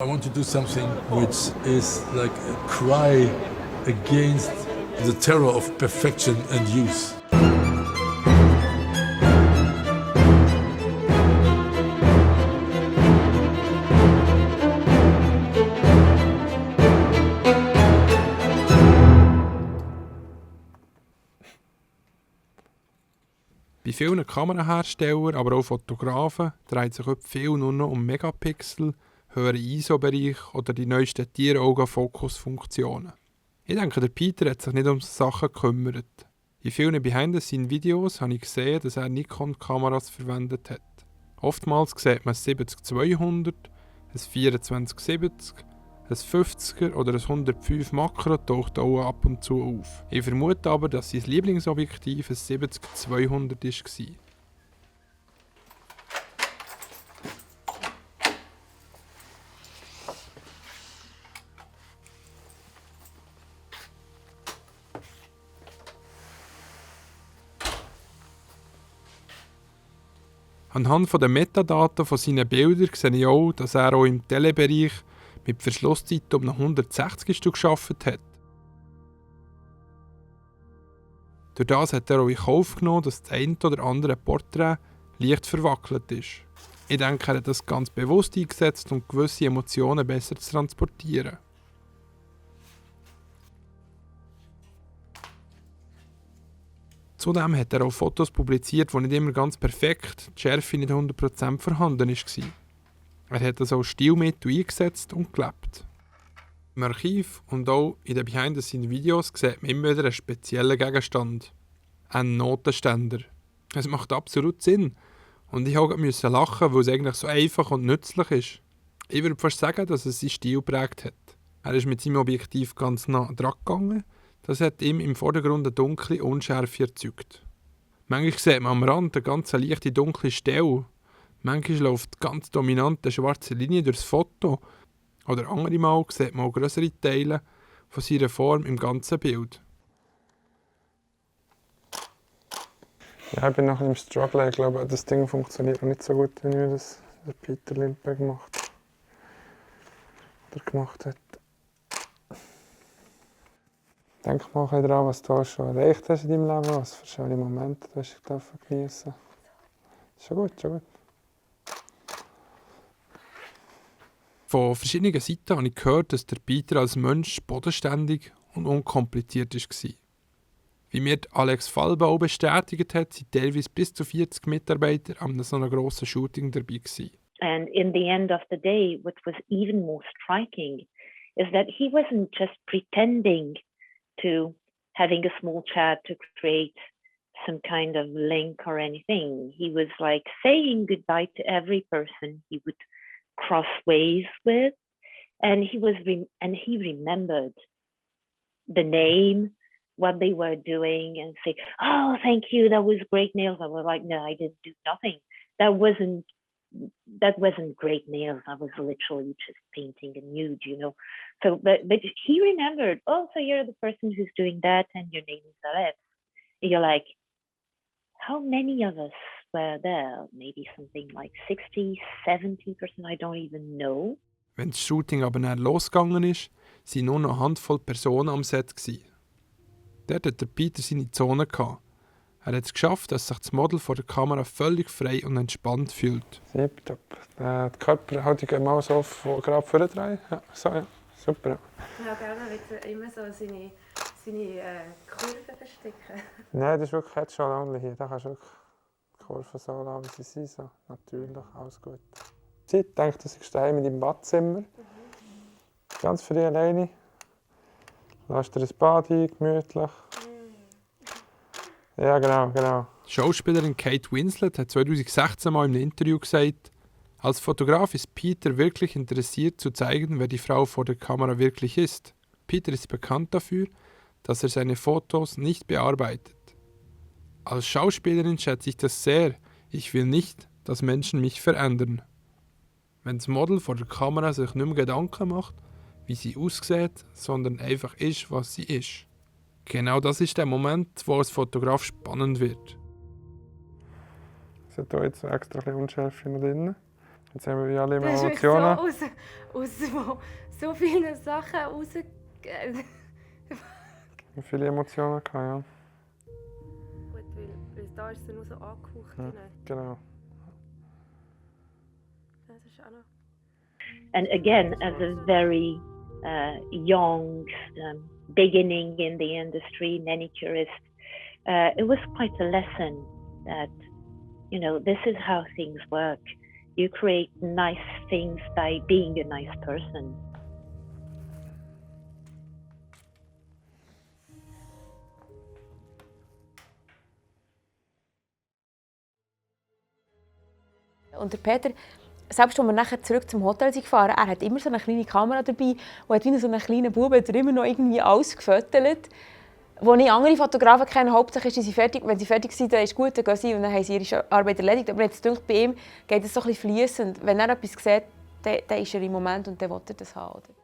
I want to do something which is like a cry against the terror of perfection and use. Bei vielen Kameraherstellern, aber auch Fotografen, dreht sich heute viel nur noch um Megapixel, höhere ISO-Bereich oder die neuesten Tieraugen-Fokusfunktionen. Ich denke, der Peter hat sich nicht um Sachen gekümmert. In vielen Behind-the-Scene-Videos habe ich gesehen, dass er Nikon-Kameras verwendet hat. Oftmals sieht man ein 70-200, ein 24-70, ein 50er oder ein 105 Makro taucht auch ab und zu auf. Ich vermute aber, dass sein Lieblingsobjektiv ein 70-200 war. Anhand der Metadaten von seinen Bildern sehe ich auch, dass er auch im Telebereich mit Verschlusszeit um 160 Stück gearbeitet hat. Durch das hat er auch in Kauf genommen, dass das eine oder andere Porträt leicht verwackelt ist. Ich denke, er hat das ganz bewusst eingesetzt, um gewisse Emotionen besser zu transportieren. Zudem hat er auch Fotos publiziert, die nicht immer ganz perfekt, die Schärfe nicht 100% vorhanden war. Er hat das als Stilmittel eingesetzt und gelebt. Im Archiv und auch in den Behind-the-Scene-Videos sieht man immer wieder einen speziellen Gegenstand. Einen Notenständer. Es macht absolut Sinn. Und ich musste lachen, weil es eigentlich so einfach und nützlich ist. Ich würde fast sagen, dass es seinen Stil geprägt hat. Er ist mit seinem Objektiv ganz nah dran gegangen. Das hat ihm im Vordergrund eine dunkle Unschärfe erzeugt. Manchmal sieht man am Rand eine ganz leichte dunkle Stelle. Manchmal läuft ganz dominant eine schwarze Linie durchs Foto. Oder andere Mal sieht man auch grössere Teile von seiner Form im ganzen Bild. Ja, ich bin noch im Struggle. Ich glaube, das Ding funktioniert noch nicht so gut, wie mir das Peter Limpe gemacht hat. Denk mal daran, was du schon erreicht hast in deinem Leben, was für schöne Momente du hast geniessen. Schon gut, schon gut. Von verschiedenen Seiten habe ich gehört, dass der Peter als Mensch bodenständig und unkompliziert war. Wie mir Alex Falbe auch bestätigt hat, sind teilweise bis zu 40 Mitarbeiter an so einem grossen Shooting dabei gewesen. And in the end of the day, what was even more striking is that he wasn't just pretending to having a small chat to create some kind of link or anything. He was like saying goodbye to every person he would cross ways with, and he remembered the name, what they were doing, and say, "Oh, thank you, that was great nails." I was like, "No, I didn't do nothing. That wasn't great nails. I was literally just painting a nude, you know." So, but he remembered. "Oh, so you're the person who's doing that, and your name is Alex." And you're like, how many of us were there? Maybe something like 60, 70%. I don't even know. Wenn das Shooting aber dann losgegangen ist, waren nur noch eine Handvoll Personen am Set gewesen. Dort hatte Peter seine Zone gehabt. Er hat es geschafft, dass sich das Model vor der Kamera völlig frei und entspannt fühlt. Tipptopp. Die Körperhaltung mal so gerade vordrehen. Ja, so, ja. Super. Ja, gerne wird immer so seine Kurven verstecken. Nein, das ist wirklich jetzt schon only hier. Da kannst du wirklich die Kurven so lassen, wie sie sind. So. Natürlich, alles gut. Ich denke, das ist daheim in deinem Badzimmer. Ganz für dich alleine. Lass dir ein Bad ein, gemütlich. Ja, genau. Die Schauspielerin Kate Winslet hat 2016 mal in einem Interview gesagt, als Fotograf ist Peter wirklich interessiert zu zeigen, wer die Frau vor der Kamera wirklich ist. Peter ist bekannt dafür, dass er seine Fotos nicht bearbeitet. Als Schauspielerin schätze ich das sehr. Ich will nicht, dass Menschen mich verändern. Wenn das Model vor der Kamera sich nicht mehr Gedanken macht, wie sie aussieht, sondern einfach ist, was sie ist. Genau das ist der Moment, wo als Fotograf spannend wird. Es hat hier jetzt extra ein bisschen Unschärfe noch drin. Jetzt haben wir wie alle Du hast mich Emotionen. aus so vielen Sachen raus... Wie viele Emotionen gehabt, ja. Gut, weil da ist es nur so angehaucht. Ja. Genau. Das ist auch noch... And again, as a very young, beginning in the industry manicurist, it was quite a lesson that, you know, this is how things work. You create nice things by being a nice person. Und der Peter, selbst als wir nachher zurück zum Hotel gefahren sind, er hat immer so eine kleine Kamera dabei und hat wie so einen kleinen Bub immer noch irgendwie alles gefotografiert. Wo ich andere Fotografen kenne, hauptsächlich ist sie fertig. Wenn sie fertig sind, dann ist gut, dann gehen sie und dann haben sie ihre Arbeit erledigt. Aber jetzt denke ich, bei ihm geht es so ein bisschen fliessend. Wenn er etwas sieht, dann ist er im Moment und dann will er das haben. Oder?